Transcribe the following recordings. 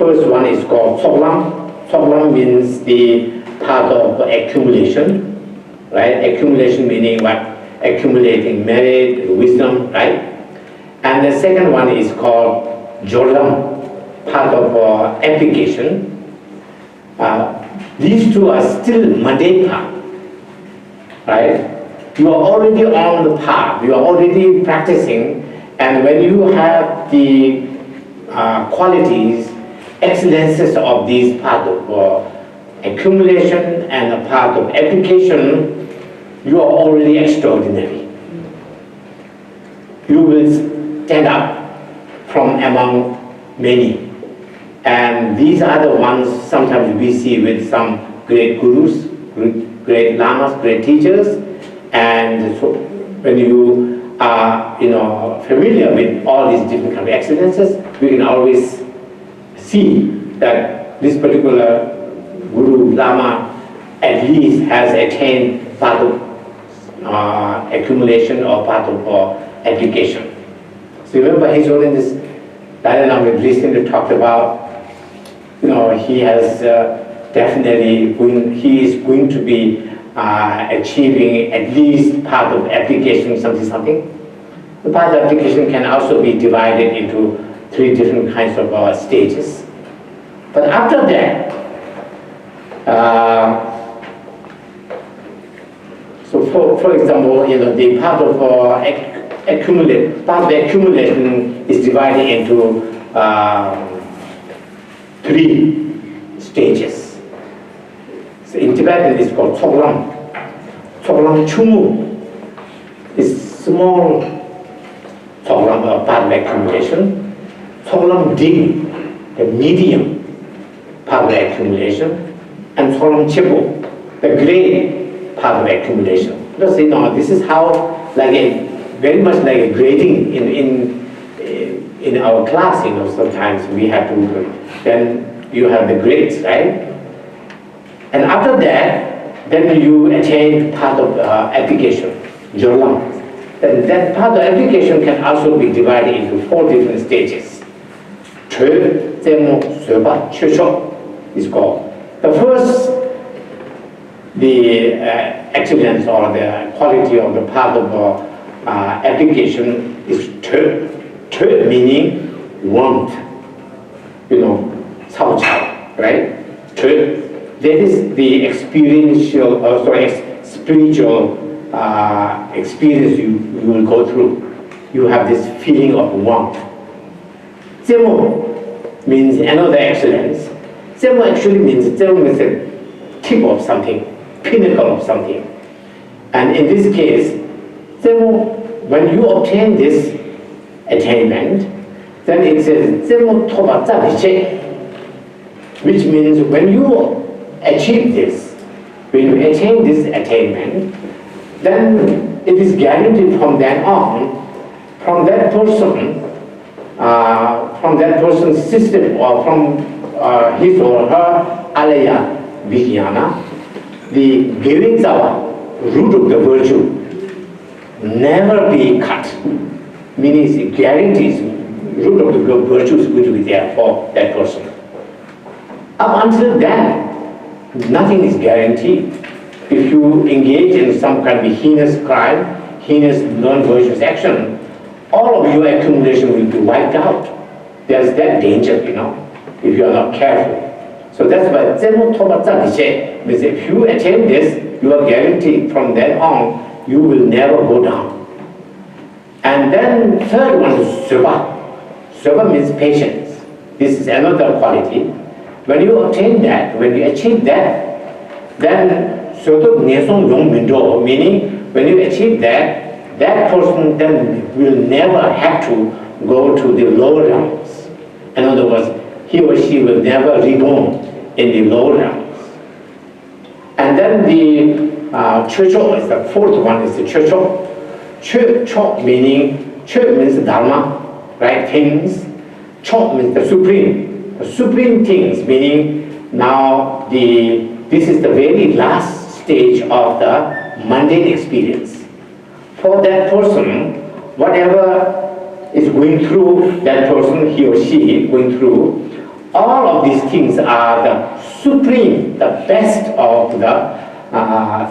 First one is called Soklam. Soklam means the part of accumulation, right? Accumulation meaning what? Accumulating merit, wisdom, right? And the second one is called Jolam, part of application. These two are still mundane path, right? You are already on the path, you are already practicing, and when you have the qualities, excellences of these part of accumulation and a part of application, you are already extraordinary. You will stand up from among many. And these are the ones sometimes we see with some great gurus, great lamas, great teachers. And so when you are familiar with all these different kind of excellences, we can always see that this particular guru, lama, at least has attained part of accumulation or part of application. So remember His Holiness Dalai Lama recently talked about, he has definitely he is going to be achieving at least part of application something. The part of application can also be divided into 3 different kinds of stages. But after that, so for example, the part of accumulation is divided into 3 stages. So in Tibetan it's called Tsoglam. Tsoglam Chumu is small Tsoglam, part of accumulation. Tsoglam Ding, the medium part of accumulation. And Tsoglam Chibu, the great part of accumulation. Because this is how, very much like a grading in our class. Sometimes we have to. Then you have the grades, right? And after that, then you attain part of application, Jolam. Then that part of application can also be divided into 4 different stages. Chö, Zemo, Soba, Chöcho is called. The first, the excellence or the quality of the part of application is Chö. Chö meaning warmth, Cao Cao, right? Chö. That is the spiritual experience you will go through. You have this feeling of warmth. Zemo means another excellence. Zemo actually means the tip of something, pinnacle of something. And in this case, Zemo, when you obtain this attainment, then it says Zemo Toba Zabiche, which means when you achieve this, when you attain this attainment, then it is guaranteed from then on, from that person's system or from his or her alaya vijnana, the Girinzawa, root of the virtue, never be cut. Meaning it guarantees root of the virtue is going to be there for that person. Up until then, nothing is guaranteed. If you engage in some kind of heinous crime, heinous non-virtuous action, all of your accumulation will be wiped out. There's that danger, if you are not careful. So that's why Zemo Toba Zadishe means if you attain this, you are guaranteed from then on, you will never go down. And then third one is Soba. Soba means patience. This is another quality. When you obtain that, when you achieve that, then meaning when you achieve that, that person then will never have to go to the lower realms. In other words, he or she will never reborn in the lower realms. And then the Chöcho is the fourth one, is the Chöcho. Chö meaning, Chö means Dharma, right, things. Cho means the supreme. The supreme things, meaning now this is the very last stage of the mundane experience. For that person, whatever is going through that person, he or she going through, All of these things are the supreme, the best of the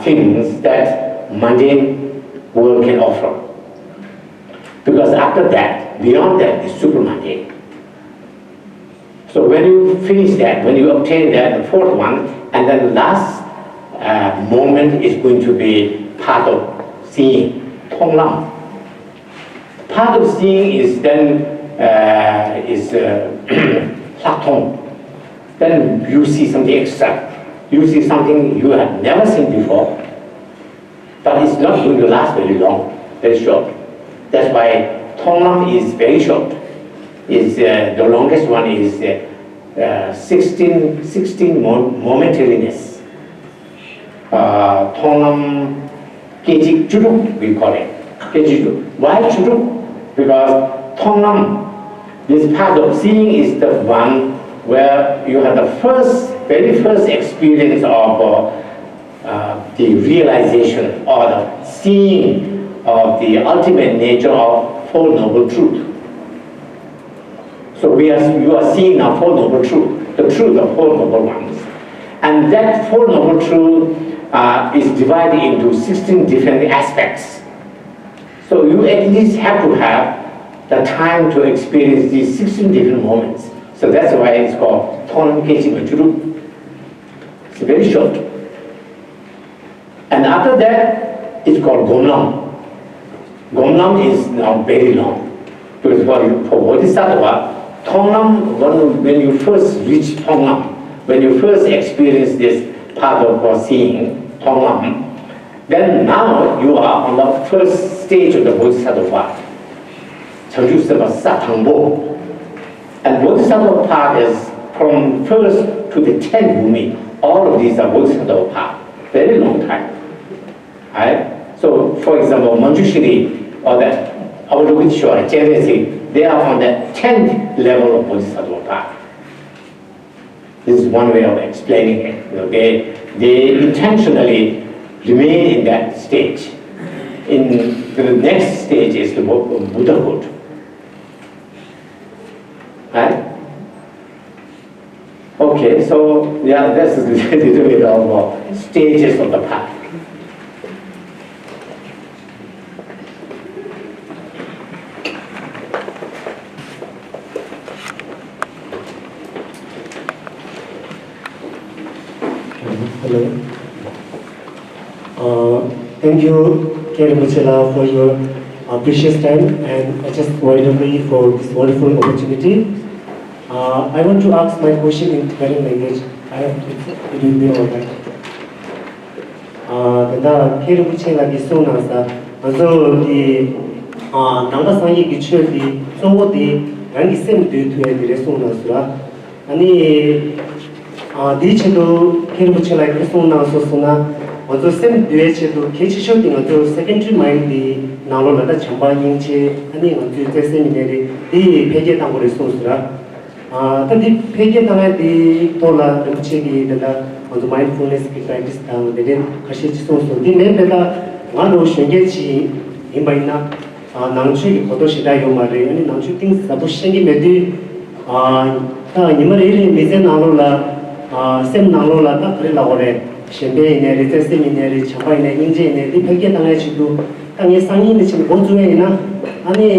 things that mundane world can offer. Because after that, beyond that is super mundane. So when you finish that, when you obtain that, the fourth one, and then the last moment is going to be part of seeing, Tong Lam. Part of seeing is then Tong. Then you see something extra. You see something you have never seen before, but it's not going to last very long, very short. That's why Tong Lam is very short. Is the longest one is 16 momentariness. Tong Lam Kejik Churuk, we call it. Kejik. Why Churuk? Because Tong Lam, this part of seeing is the one where you have the very first experience of the realization or the seeing of the ultimate nature of Four Noble Truth. So you are seeing now Four Noble Truth, the truth of Four Noble Ones. And that Four Noble Truth is divided into 16 different aspects. So you at least have to have the time to experience these 16 different moments. So that's why it's called Tong Kejik Churuk. It's very short. And after that, it's called Gomlam. Gomlam is now very long. Because for Bodhisattva, Tonglam, when you first reach Tonglam, when you first experience this part of seeing, Tonglam, then now you are on the first stage of the Bodhisattva, Changyusapa Satangbo. And Bodhisattva path is from first to the 10th Bhumi. All of these are Bodhisattva path. Very long time. Right? So, for example, Manjushri or the Avalokiteshvara, Chenrezig, they are on the 10th level of Bodhisattva path. This is one way of explaining it. They intentionally remain in that stage. In the next stage is the Buddhahood. Right? Okay, so yeah, that's a little bit of stages of the path. Hello. Thank you, Karen Muchela, for your precious time and HSYW for this wonderful opportunity. I want to ask my question in Tibetan language. I have it will be all right. The Karen Muchela is so nice. So the Nangasangi Gichu, the so the Rangi Sem do to a resona. And dicedo Karen Muchela resona sosona. Also, same duechedo kechi shooting until secondary mind the Nalola Chamba Yingche, and then until the seminary, the Peggy Tango Sosra. The Peggy Tanga, the Tola, the Chigi, the mindfulness practice down, the then Kashichi Soso. The name that one of Shengechi in Baina, Nanchi, Kotoshida Yomari, and Nanchi things Sabushangi Medi, Nimari, Mizen Nalola, Sem Nalola, Takrila. Shembe seminary, Chapa Inje, the Peggy Tangachidu, Tangi Sangin, the Bonzuena, Ani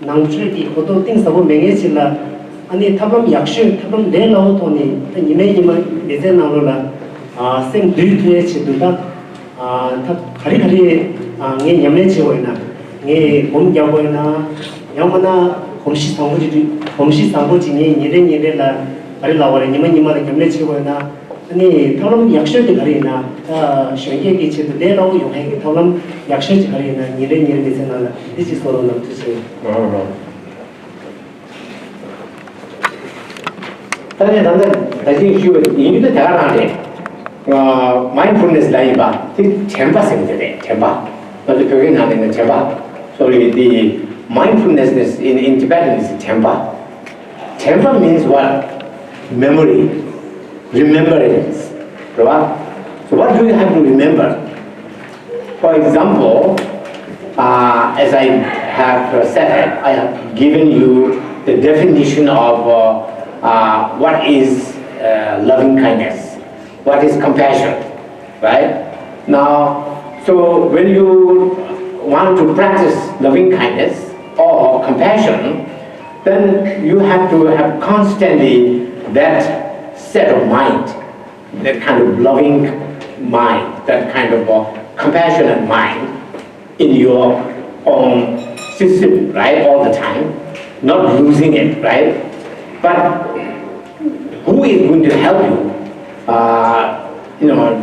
Nangtriki, Koto things about Mengachilla, Ani Tabam Yakshu, Tabam Dela Tony, the Yimema, Mizenalola, same do to each Duda, Karikari, Yamechoina, Ye Bomjawana, Yamana, Homshi Sambuji, Nidela, Arila, Yimima, Yamechoina. 아니 타람 약속이 가리나 쉔게기 치도 내로 용해 타람 약속이 가리나 니레니르 미세나 이지 소로나 뜻이 다른 나중에 쉬워 이유도 대단하네 mindfulness 라이바 템바 생겨네 템바 맞아 그게 나는 템바 so the mindfulness in Tibetan is tempa means what memory remembrance, right? So what do you have to remember? For example, as I have said, I have given you the definition of what is loving kindness, what is compassion, right? Now, so when you want to practice loving kindness or compassion, then you have to have constantly that set of mind, that kind of loving mind, that kind of compassionate mind in your own system, right, all the time, not losing it, right? But who is going to help you,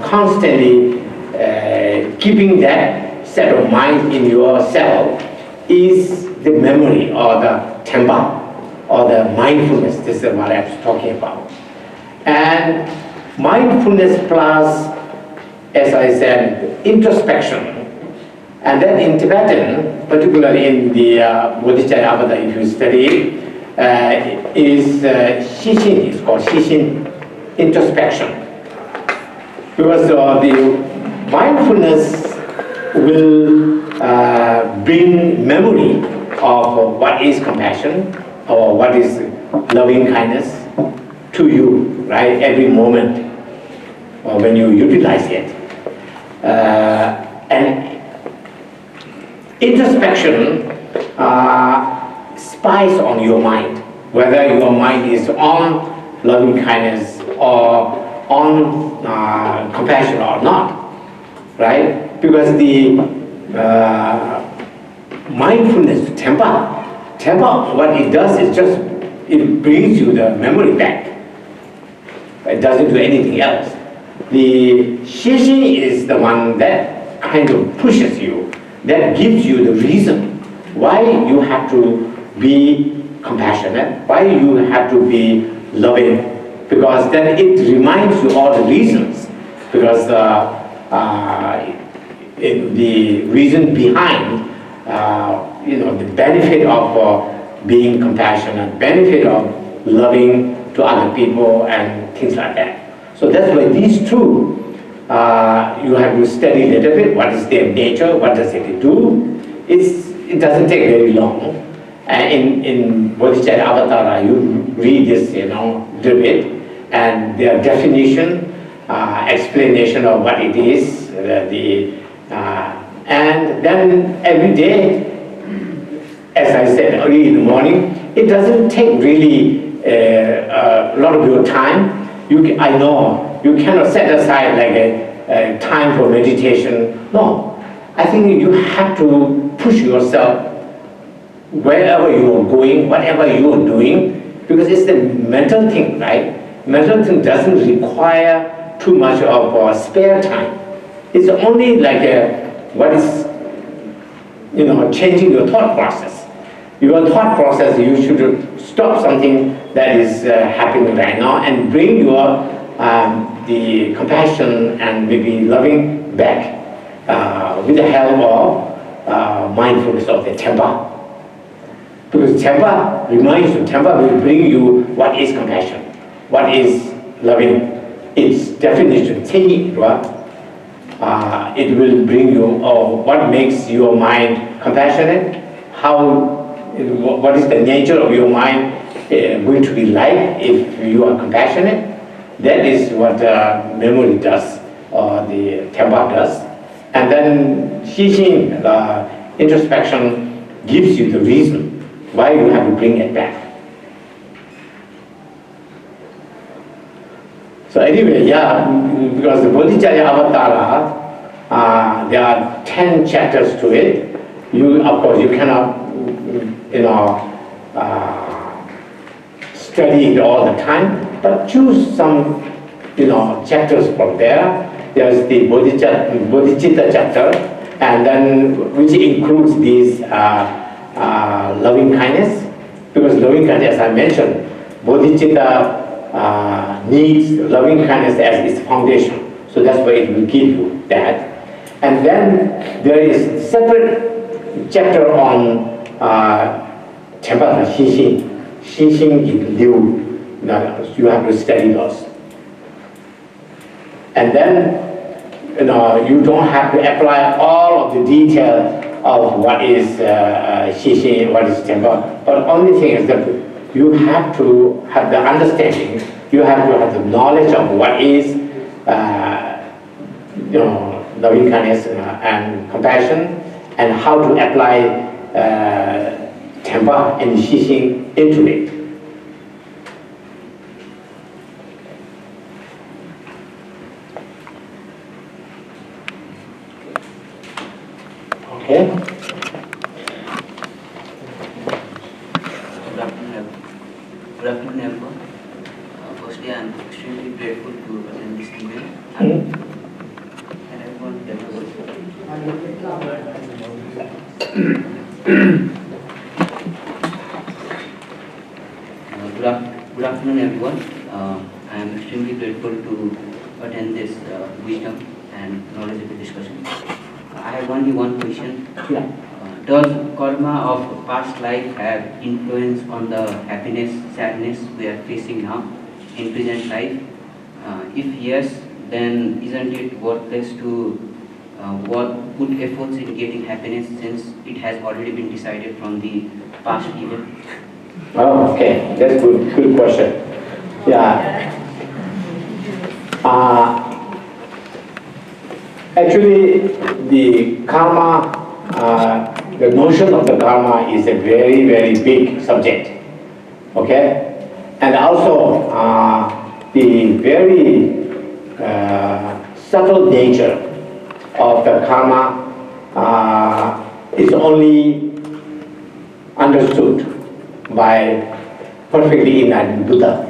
constantly keeping that set of mind in yourself is the memory or the tempa or the mindfulness. This is what I was talking about. And mindfulness plus, as I said, introspection. And then in Tibetan, particularly in the Bodhicitta Avatar, if you study, is Shishin, it's called Shishin introspection. Because the mindfulness will bring memory of what is compassion or what is loving kindness to you, right, every moment when you utilize it. And introspection spies on your mind, whether your mind is on loving kindness or on compassion or not, right? Because the mindfulness, tempa, what it does is just, it brings you the memory back. It doesn't do anything else. The shishin is the one that kind of pushes you, that gives you the reason why you have to be compassionate, why you have to be loving, because then it reminds you all the reasons, because the reason behind, the benefit of being compassionate, benefit of loving to other people and things like that. So that's why these two, you have to study a little bit, what is their nature, what does it do. It doesn't take very long. In Bodhicitta Avatar, you read this, little bit, and their definition, explanation of what it is, and then every day, as I said early in the morning, it doesn't take really a lot of your time. I know you cannot set aside like a time for meditation. No, I think you have to push yourself wherever you are going, whatever you are doing, because it's the mental thing, right? Mental thing doesn't require too much of spare time. It's only like what is, changing your thought process. Your thought process, you should stop something that is happening right now and bring your the compassion and maybe loving back with the help of mindfulness of the tempa. Because tempa reminds you, tempa will bring you what is compassion, what is loving. Its definition, it will bring you what makes your mind compassionate, what is the nature of your mind going to be like if you are compassionate. That is what memory does, or the tempa does. And then shishin, introspection, gives you the reason why you have to bring it back. So anyway, because the Bodhicitta Avatar, there are 10 chapters to it. Of course, you cannot, study it all the time, but choose some, chapters from there. There's the Bodhicitta chapter, and then which includes these loving kindness, because loving kindness, as I mentioned, Bodhicitta needs loving kindness as its foundation. So that's why it will give you that. And then there is separate chapter on tempa, shishin. Shishin is new. You have to study those. And then, you don't have to apply all of the detail of what is shishin, what is tempa. But only thing is that you have to have the understanding, you have to have the knowledge of what is loving kindness and compassion, and how to apply temper and xixing into it. Okay? Good afternoon, everyone. Firstly, I am extremely grateful to attend this event. And everyone get the voice. Good afternoon, everyone. I am extremely grateful to attend this wisdom and knowledgeable discussion. I have only one question. Yeah. Does karma of past life have influence on the happiness, sadness we are facing now in present life? If yes, then isn't it worthless to put efforts in getting happiness since it has already been decided from the past event? Oh, okay, that's good question. Yeah. Actually, the karma, the notion of the karma is a very, very big subject. Okay? And also, the very subtle nature of the karma is only understood by perfectly enlightened Buddha.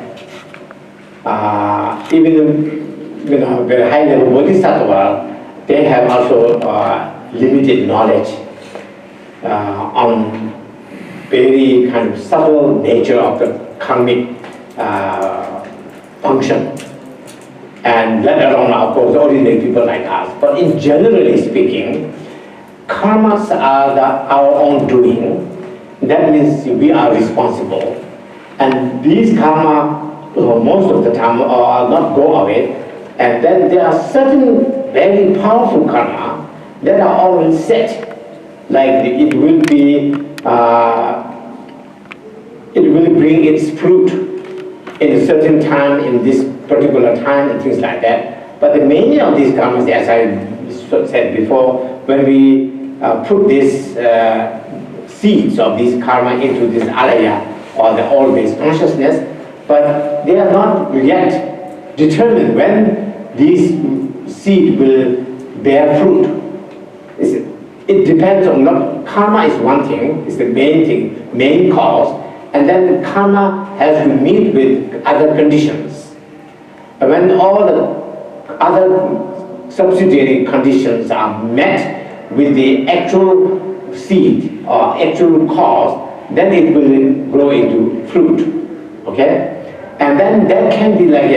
Even very high level bodhisattva, they have also limited knowledge on very kind of subtle nature of the karmic function, and let alone, of course, ordinary people like us. But in generally speaking, karmas are our own doing. That means we are responsible, and these karma most of the time are not go away. And then there are certain very powerful karma that are already set, like it will bring its fruit in a certain time, in this particular time, and things like that. But the many of these karmas, as I said before, when we put these seeds of this karma into this alaya, or the all-based consciousness, but they are not yet determined when these seed will bear fruit. It depends on karma is one thing, is the main thing, main cause, and then karma has to meet with other conditions. And when all the other subsidiary conditions are met with the actual seed or actual cause, then it will grow into fruit. Okay? And then that can be like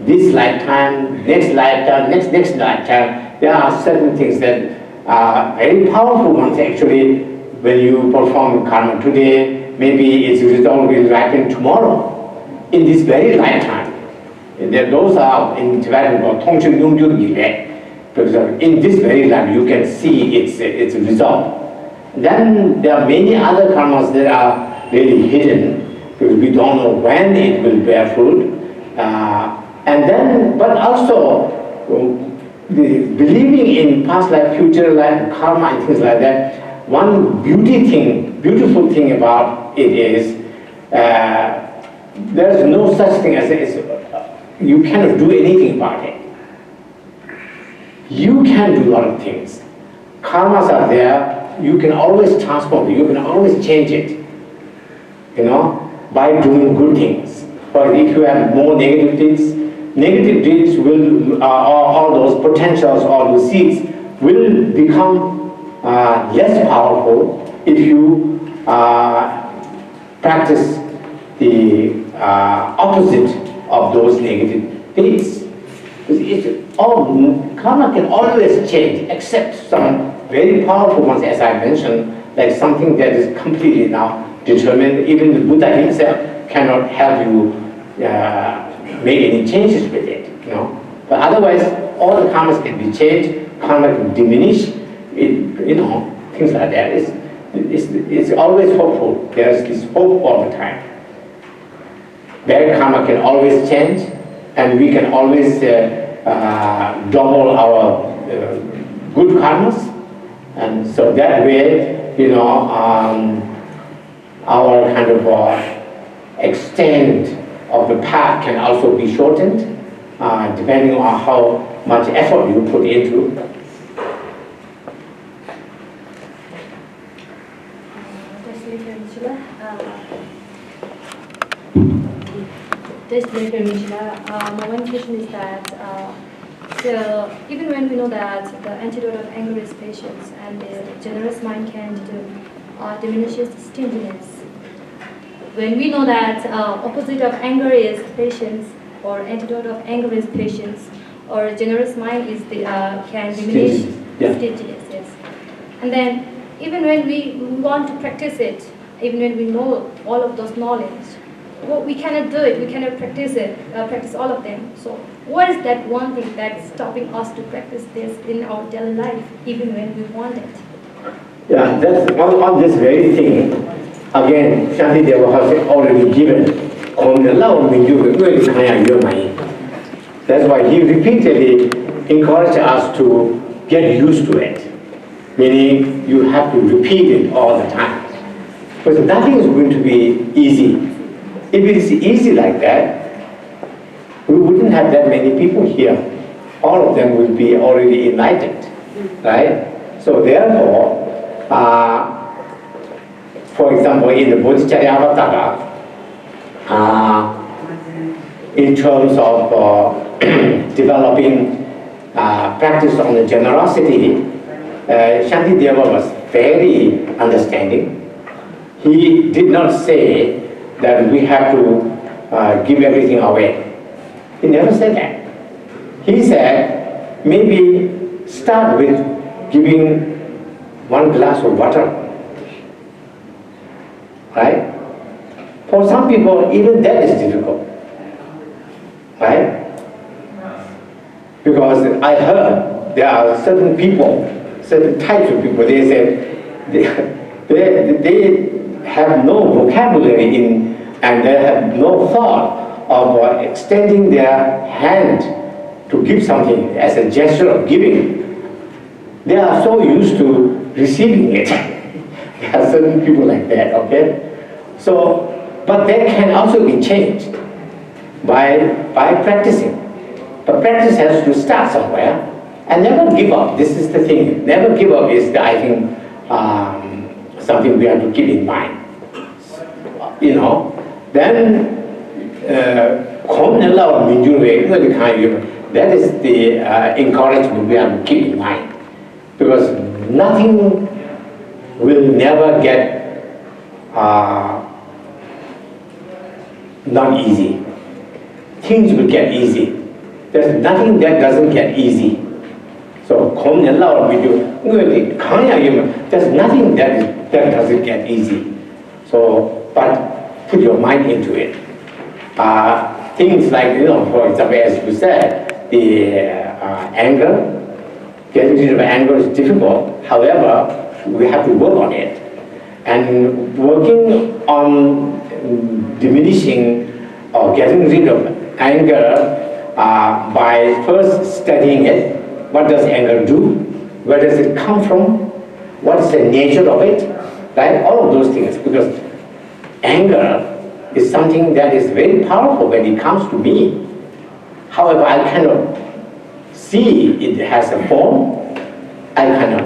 this lifetime, next lifetime, next lifetime. There are certain things that are very powerful ones actually. When you perform karma today, maybe its result will ripen tomorrow, in this very lifetime. Those are in Tibetan called Tongchen Yongju Yile. Because in this very life you can see its result. Then there are many other karmas that are really hidden, because we don't know when it will bear fruit. And then, but also, believing in past life, future life, karma and things like that, one beautiful thing about it is, there's no such thing as you cannot do anything about it. You can do a lot of things. Karmas are there, you can always transform it, you can always change it, by doing good things. But if you have more negative deeds will, all those potentials, all those seeds will become less powerful if you practice the opposite of those negative deeds. Karma can always change, except some very powerful ones, as I mentioned, like something that is completely now determined. Even the Buddha himself cannot help you make any changes with it, But otherwise, all the karmas can be changed, karma can diminish, things like that. It's always hopeful. There's this hope all the time. Bad karma can always change, and we can always double our good karmas. And so that way, our kind of extent of the path can also be shortened, depending on how much effort you put into. My one question is that so even when we know that the antidote of anger is patience and the generous mind can diminishes stinginess, when we know that opposite of anger is patience, or antidote of anger is patience, or generous mind is the can diminish stinginess, yes. And then even when we want to practice it, even when we know all of those knowledge, well, we cannot do it, we cannot practice it, practice all of them. So what is that one thing that's stopping us to practice this in our daily life, even when we want it? Yeah, that's on this very thing. Again, Shantideva has already given. That's why he repeatedly encouraged us to get used to it. Meaning you have to repeat it all the time. Because nothing is going to be easy. If it is easy like that, we wouldn't have that many people here. All of them would be already enlightened, right? So therefore, for example, in the Bodhicharyavatara, in terms of developing practice on the generosity, Shantideva was very understanding. He did not say that we have to give everything away. He never said that. He said, maybe start with giving one glass of water. Right? For some people, even that is difficult. Right? Because I heard there are certain people, certain types of people, they said they have no vocabulary and they have no thought of extending their hand to give something as a gesture of giving. They are so used to receiving it. There are certain people like that, okay? So, but that can also be changed by practicing. But practice has to start somewhere and never give up. This is the thing. Never give up is, I think, something we have to keep in mind. Then that is the encouragement we have to keep in mind. Because nothing will never get not easy. Things will get easy. There's nothing that doesn't get easy. So there's nothing that doesn't get easy. So, but put your mind into it. Things like, for example, as you said, the anger, getting rid of anger is difficult. However, we have to work on it. And working on diminishing or getting rid of anger by first studying it. What does anger do? Where does it come from? What is the nature of it? Right? All of those things. Because anger is something that is very powerful when it comes to me. However, I cannot see it has a form. I cannot